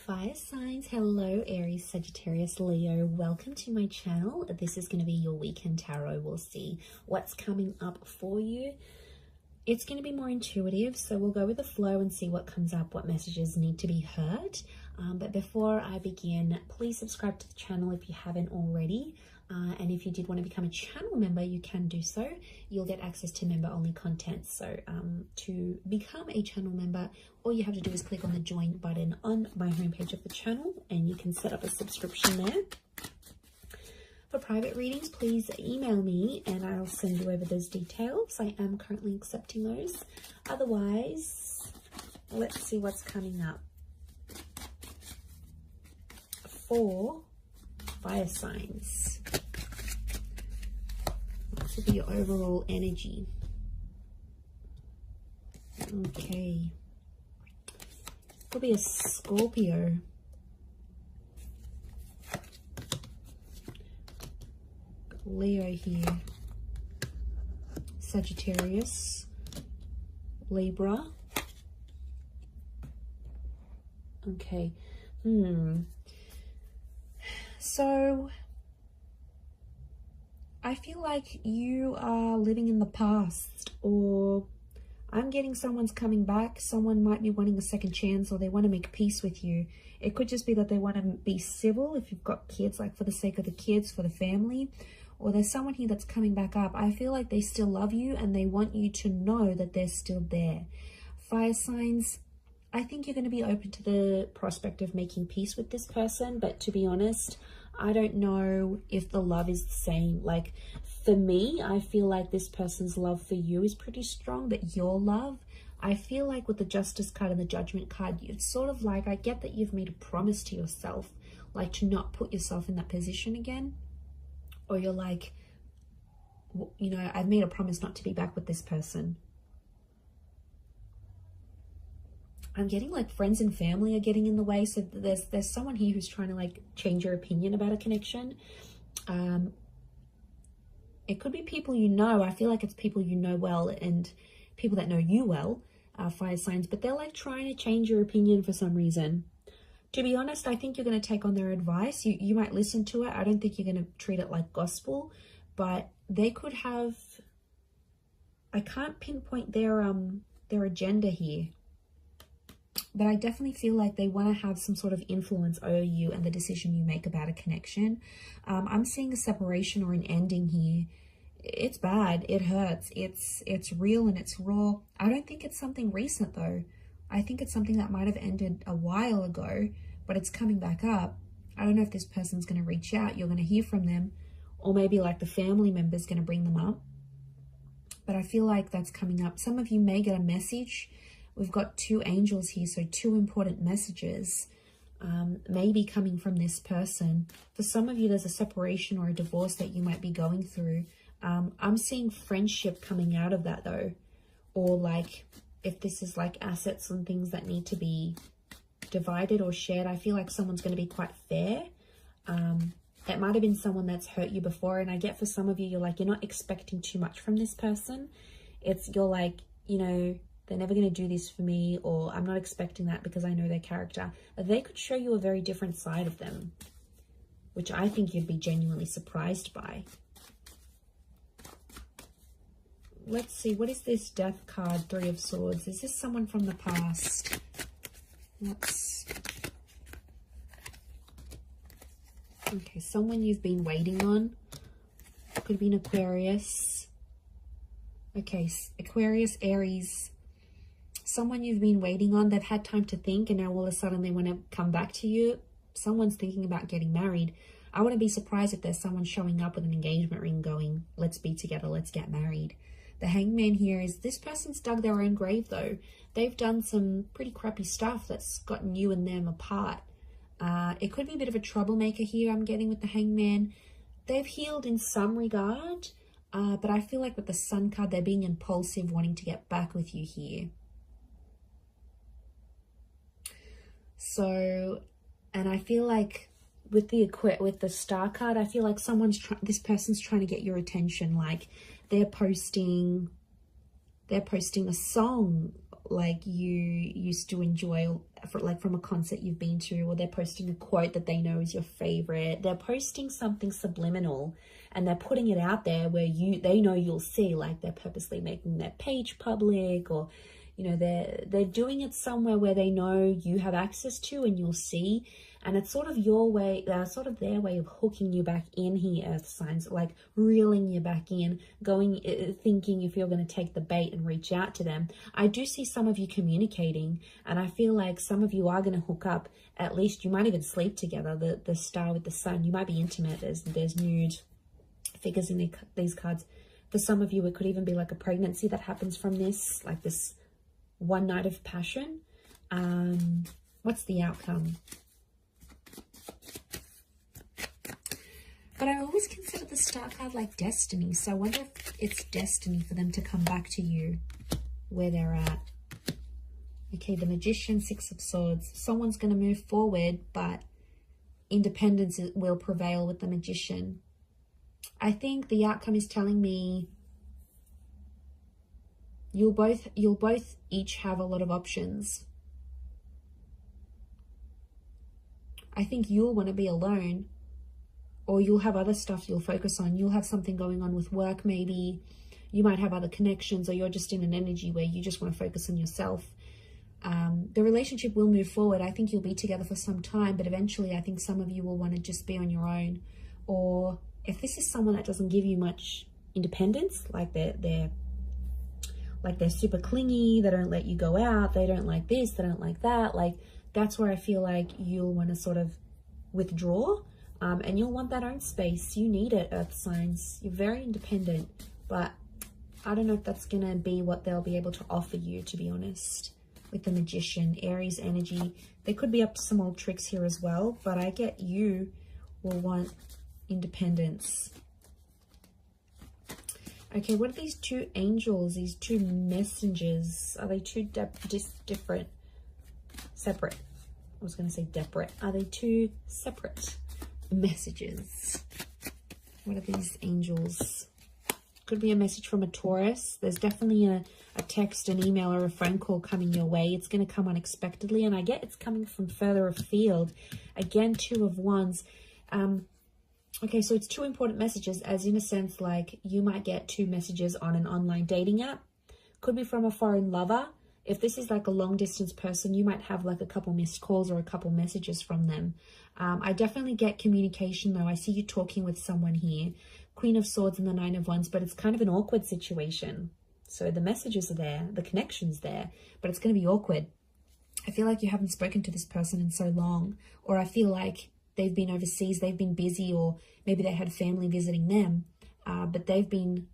Fire signs, hello Aries, Sagittarius, Leo, welcome to my channel. This is going to be your weekend tarot. We'll see what's coming up for you. It's going to be more intuitive, so we'll go with the flow and see what comes up, what messages need to be heard. But before I begin, please subscribe to the channel if you haven't already. And if you did want to become a channel member, you can do so. You'll get access to member-only content. So to become a channel member, all you have to do is click on the join button on my homepage of the channel, and you can set up a subscription there. For private readings, please email me and I'll send you over those details. I am currently accepting those. Otherwise, let's see what's coming up for fire signs. What will be your overall energy? Okay. Could be a Scorpio. Leo here. Sagittarius. Libra. Okay. So I feel like you are living in the past, or I'm getting someone's coming back. Someone might be wanting a second chance, or they want to make peace with you. It could just be that they want to be civil if you've got kids, like for the sake of the kids, for the family. Or there's someone here that's coming back up. I feel like they still love you and they want you to know that they're still there. Fire signs, I think you're going to be open to the prospect of making peace with this person. But to be honest, I don't know if the love is the same. Like for me, I feel like this person's love for you is pretty strong, but your love, I feel like with the Justice card and the Judgment card, it's sort of like, I get that you've made a promise to yourself, like to not put yourself in that position again. Or you're like, you know, I've made a promise not to be back with this person. I'm getting like friends and family are getting in the way. So there's someone here who's trying to like change your opinion about a connection. It could be people you know. I feel like it's people you know well and people that know you well, fire signs. But they're like trying to change your opinion for some reason. To be honest, I think you're going to take on their advice. You might listen to it. I don't think you're going to treat it like gospel. But they could have... I can't pinpoint their agenda here. But I definitely feel like they want to have some sort of influence over you and the decision you make about a connection. I'm seeing a separation or an ending here. It's bad. It hurts. It's real and it's raw. I don't think it's something recent though. I think it's something that might have ended a while ago, but it's coming back up. I don't know if this person's going to reach out. You're going to hear from them, or maybe like the family member's going to bring them up. But I feel like that's coming up. Some of you may get a message. We've got two angels here, so two important messages maybe coming from this person. For some of you, there's a separation or a divorce that you might be going through. I'm seeing friendship coming out of that though, or like if this is like assets and things that need to be divided or shared, I feel like someone's going to be quite fair. It might have been someone that's hurt you before, and I get for some of you, you're like, you're not expecting too much from this person. You're like, you know, they're never going to do this for me, or I'm not expecting that because I know their character. They could show you a very different side of them, which I think you'd be genuinely surprised by. Let's see, what is this Death card, Three of Swords? Is this someone from the past? Okay, someone you've been waiting on. Could be an Aquarius. Okay, Aquarius, Aries. Someone you've been waiting on. They've had time to think, and now all of a sudden they want to come back to you. Someone's thinking about getting married. I wouldn't be surprised if there's someone showing up with an engagement ring going, let's be together, let's get married. The Hangman here is this person's dug their own grave though. They've done some pretty crappy stuff that's gotten you and them apart. It could be a bit of a troublemaker here, I'm getting with the Hangman. They've healed in some regard, but I feel like with the Sun card, they're being impulsive, wanting to get back with you here. So, and I feel like with the Star card, I feel like this person's trying to get your attention. Like they're posting a song like you used to enjoy, like from a concert you've been to, or they're posting a quote that they know is your favorite. They're posting something subliminal and they're putting it out there where they know you'll see, like they're purposely making their page public, or you know, they're doing it somewhere where they know you have access to and you'll see. And it's sort of your way, sort of their way of hooking you back in here, earth signs, like reeling you back in, thinking if you're going to take the bait and reach out to them. I do see some of you communicating, and I feel like some of you are going to hook up. At least you might even sleep together. The star with the sun, you might be intimate. There's nude figures in these cards. For some of you, it could even be like a pregnancy that happens from this, like this one night of passion. What's the outcome? But I always consider the star card like destiny. So I wonder if it's destiny for them to come back to you where they're at. Okay, the Magician, Six of Swords. Someone's going to move forward, but independence will prevail with the Magician. I think the outcome is telling me you'll both each have a lot of options. I think you'll want to be alone, or you'll have other stuff you'll focus on. You'll have something going on with work, maybe. You might have other connections, or you're just in an energy where you just want to focus on yourself. The relationship will move forward. I think you'll be together for some time, but eventually I think some of you will want to just be on your own. Or if this is someone that doesn't give you much independence, like they're super clingy, they don't let you go out, they don't like this, they don't like that, like that's where I feel like you'll want to sort of withdraw. And you'll want that own space. You need it, earth signs. You're very independent, but I don't know if that's going to be what they'll be able to offer you, to be honest. With the Magician, Aries energy, they could be up to some old tricks here as well, but I get you will want independence. Okay, what are these two angels, these two messengers? Are they two different? Separate. I was going to say separate. Are they two separate messages? What are these angels? Could be a message from a Taurus. There's definitely a text, an email, or a phone call coming your way. It's going to come unexpectedly, and I get it's coming from further afield. Again, Two of Wands. Okay, so it's two important messages, as in a sense, like you might get two messages on an online dating app. Could be from a foreign lover. If this is like a long distance person, you might have like a couple missed calls or a couple messages from them. I definitely get communication though. I see you talking with someone here. Queen of Swords and the Nine of Wands, but it's kind of an awkward situation. So the messages are there, the connection's there, but it's going to be awkward. I feel like you haven't spoken to this person in so long, or I feel like they've been overseas, they've been busy, or maybe they had family visiting them, but they've been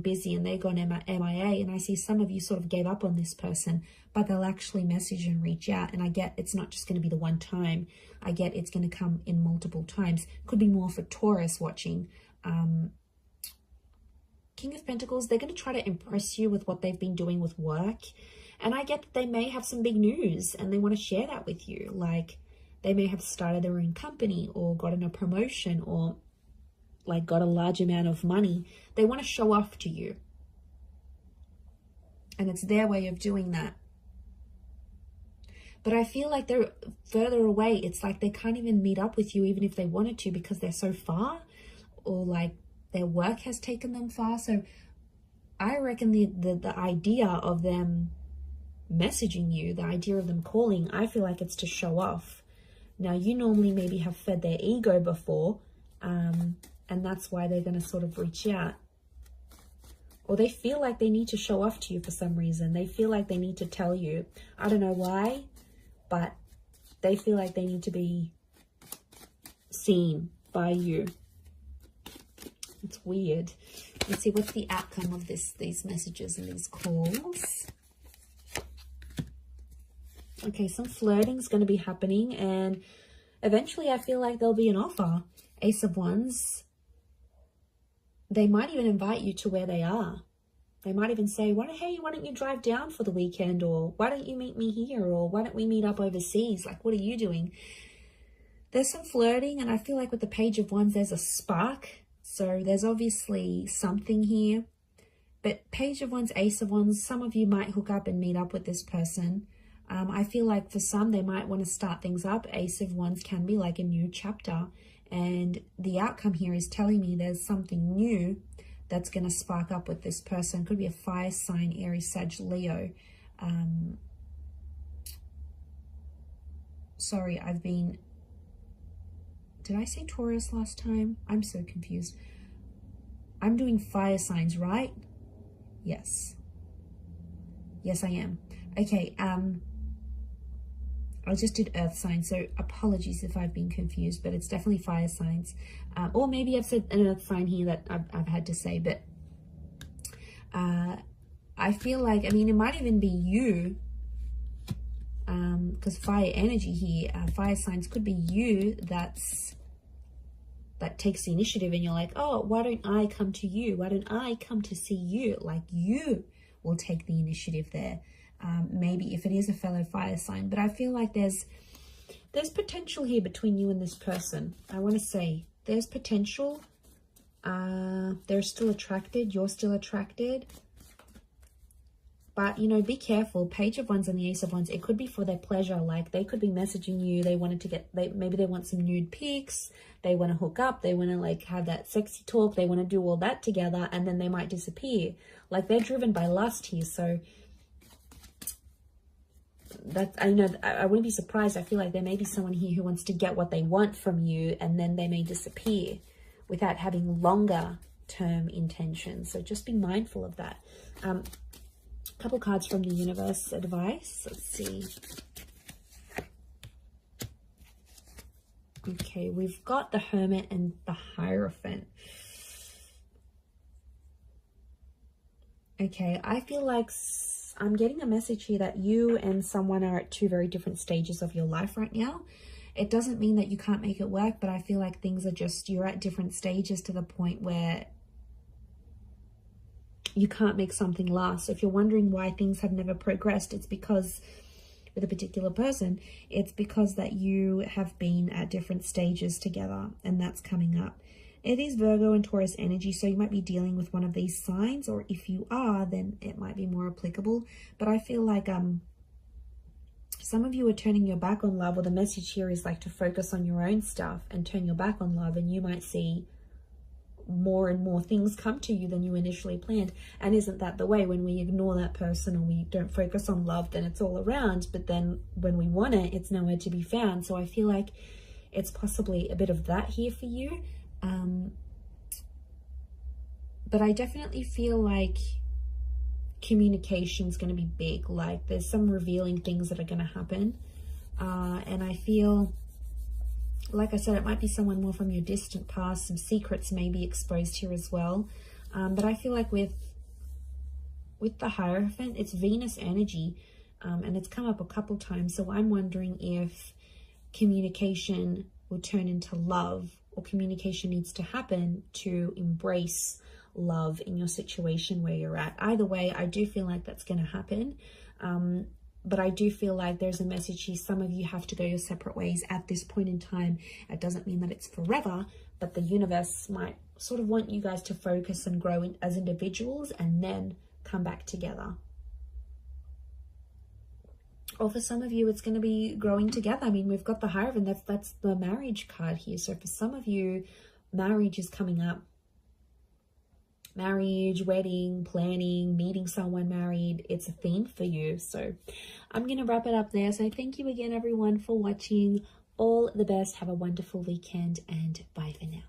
busy and they've gone MIA, and I see some of you sort of gave up on this person, but they'll actually message and reach out, and I get it's not just going to be the one time. I get it's going to come in multiple times. Could be more for Taurus watching. King of Pentacles, they're going to try to impress you with what they've been doing with work, and I get that they may have some big news and they want to share that with you. Like they may have started their own company or gotten a promotion or like got a large amount of money. They want to show off to you, and it's their way of doing that. But I feel like they're further away. It's like they can't even meet up with you even if they wanted to, because they're so far, or like their work has taken them far. So I reckon the idea of them messaging you, the idea of them calling, I feel like it's to show off. Now, you normally maybe have fed their ego before, and that's why they're going to sort of reach out. Or they feel like they need to show off to you for some reason. They feel like they need to tell you. I don't know why, but they feel like they need to be seen by you. It's weird. Let's see, what's the outcome of these messages and these calls? Okay, some flirting is going to be happening, and eventually I feel like there'll be an offer. Ace of Wands. They might even invite you to where they are. They might even say, hey, why don't you drive down for the weekend? Or why don't you meet me here? Or why don't we meet up overseas? Like, what are you doing? There's some flirting, and I feel like with the Page of Wands, there's a spark. So there's obviously something here. But Page of Wands, Ace of Wands, some of you might hook up and meet up with this person. I feel like for some, they might want to start things up. Ace of Wands can be like a new chapter. And the outcome here is telling me there's something new that's going to spark up with this person. Could be a fire sign, Aries, Sag, Leo. Sorry, did I say Taurus last time? I'm so confused. I'm doing fire signs, right? Yes. Yes, I am. Okay, I just did earth signs, so apologies if I've been confused, but it's definitely fire signs. Or maybe I've said an earth sign here that I've had to say, but I feel like, I mean, it might even be you, because fire energy here, fire signs could be you that takes the initiative, and you're like, oh, why don't I come to you? Why don't I come to see you? Like, you will take the initiative there. Maybe if it is a fellow fire sign, but I feel like there's potential here between you and this person. I want to say there's potential. They're still attracted. You're still attracted. But, you know, be careful. Page of Wands and the Ace of Wands, it could be for their pleasure. Like, they could be messaging you. They wanted to maybe they want some nude pics. They want to hook up. They want to, like, have that sexy talk. They want to do all that together, and then they might disappear. Like, they're driven by lust here. So that, I know, I wouldn't be surprised. I feel like there may be someone here who wants to get what they want from you, and then they may disappear without having longer term intentions. So just be mindful of that. Couple cards from the universe advice. Let's see. Okay, we've got the Hermit and the Hierophant. Okay, I feel like I'm getting a message here that you and someone are at two very different stages of your life right now. It doesn't mean that you can't make it work, but I feel like things are just, you're at different stages to the point where you can't make something last. So if you're wondering why things have never progressed, it's because with a particular person, it's because that you have been at different stages together, and that's coming up. It is Virgo and Taurus energy, so you might be dealing with one of these signs, or if you are, then it might be more applicable. But I feel like some of you are turning your back on love, or the message here is like to focus on your own stuff and turn your back on love, and you might see more and more things come to you than you initially planned. And isn't that the way? When we ignore that person or we don't focus on love, then it's all around, but then when we want it, it's nowhere to be found. So I feel like it's possibly a bit of that here for you. But I definitely feel like communication is going to be big. Like, there's some revealing things that are going to happen. And I feel, like I said, it might be someone more from your distant past. Some secrets may be exposed here as well. But I feel like with the Hierophant, it's Venus energy, and it's come up a couple times. So I'm wondering if communication will turn into love, or communication needs to happen to embrace love in your situation where you're at. Either way, I do feel like that's going to happen. But I do feel like there's a message here. Some of you have to go your separate ways at this point in time. It doesn't mean that it's forever, but the universe might sort of want you guys to focus and grow as individuals and then come back together. Or for some of you, it's going to be growing together. I mean, we've got the Hierophant. That's the marriage card here. So for some of you, marriage is coming up. Marriage, wedding, planning, meeting someone married, it's a theme for you. So I'm going to wrap it up there. So thank you again, everyone, for watching. All the best. Have a wonderful weekend, and bye for now.